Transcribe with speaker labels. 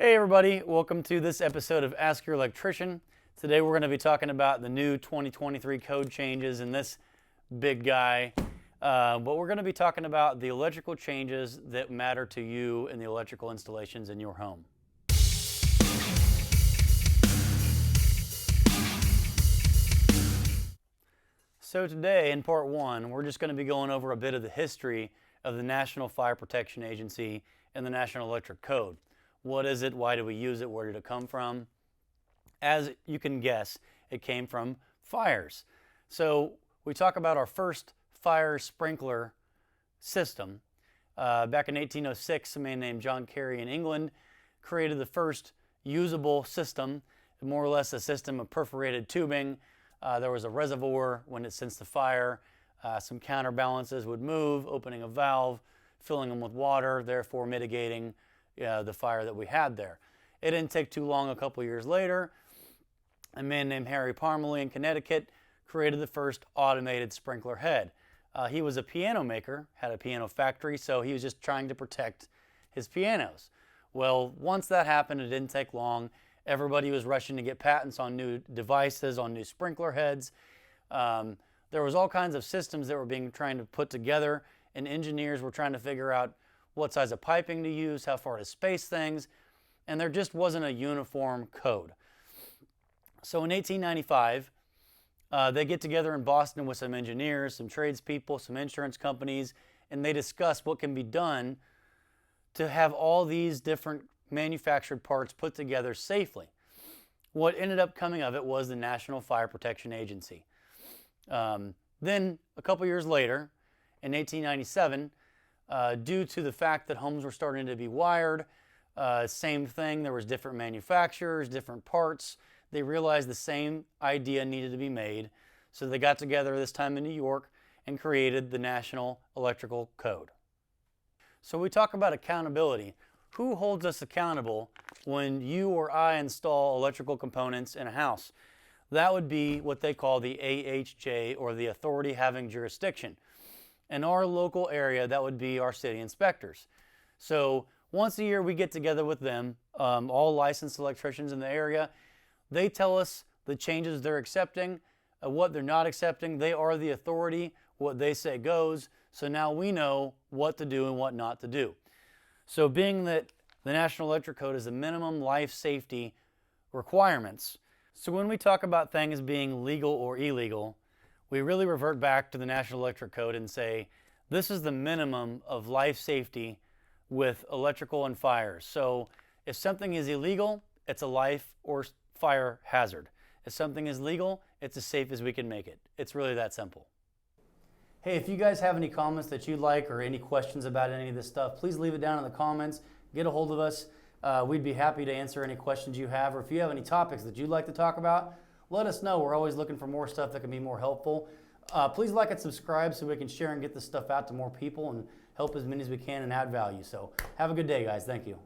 Speaker 1: Hey everybody, welcome to this episode of Ask Your Electrician. Today we're going to be talking about the new 2023 code changes in this big guy. But we're going to be talking about the electrical changes that matter to you in the electrical installations in your home. So today in part one, we're just going to be going over a bit of the history of the National Fire Protection Agency and the National Electric Code. What is it? Why do we use it? Where did it come from? As you can guess, it came from fires. So we talk about our first fire sprinkler system. Back in 1806, a man named John Carey in England created the first usable system, more or less a system of perforated tubing. There was a reservoir when it sensed the fire. Some counterbalances would move, opening a valve, filling them with water, therefore mitigating the fire that we had there. It didn't take too long. A couple years later, a man named Harry Parmalee in Connecticut created the first automated sprinkler head. He was a piano maker, had a piano factory, so he was just trying to protect his pianos. Well, once that happened, it didn't take long. Everybody was rushing to get patents on new devices, on new sprinkler heads. There was all kinds of systems that were being trying to put together, and engineers were trying to figure out what size of piping to use, how far to space things, and there just wasn't a uniform code. So in 1895, they get together in Boston with some engineers, some tradespeople, some insurance companies, and they discuss what can be done to have all these different manufactured parts put together safely. What ended up coming of it was the National Fire Protection Agency. Then, a couple years later, in 1897, due to the fact that homes were starting to be wired, same thing, there was different manufacturers, different parts. They realized the same idea needed to be made, so they got together this time in New York and created the National Electrical Code. So we talk about accountability. Who holds us accountable when you or I install electrical components in a house? That would be what they call the AHJ, or the Authority Having Jurisdiction. In our local area, that would be our city inspectors. So once a year we get together with them, all licensed electricians in the area. They tell us the changes they're accepting, what they're not accepting. They are the authority. What they say goes. So now we know what to do and what not to do. So being that the National Electric Code is the minimum life safety requirements, so when we talk about things being legal or illegal, we really revert back to the National Electric Code and say, this is the minimum of life safety with electrical and fires. So if something is illegal, it's a life or fire hazard. If something is legal, it's as safe as we can make it. It's really that simple. Hey, if you guys have any comments that you'd like or any questions about any of this stuff, please leave it down in the comments. Get a hold of us. We'd be happy to answer any questions you have, or if you have any topics that you'd like to talk about, let us know. We're always looking for more stuff that can be more helpful. Please like and subscribe so we can share and get this stuff out to more people and help as many as we can and add value. So have a good day, guys. Thank you.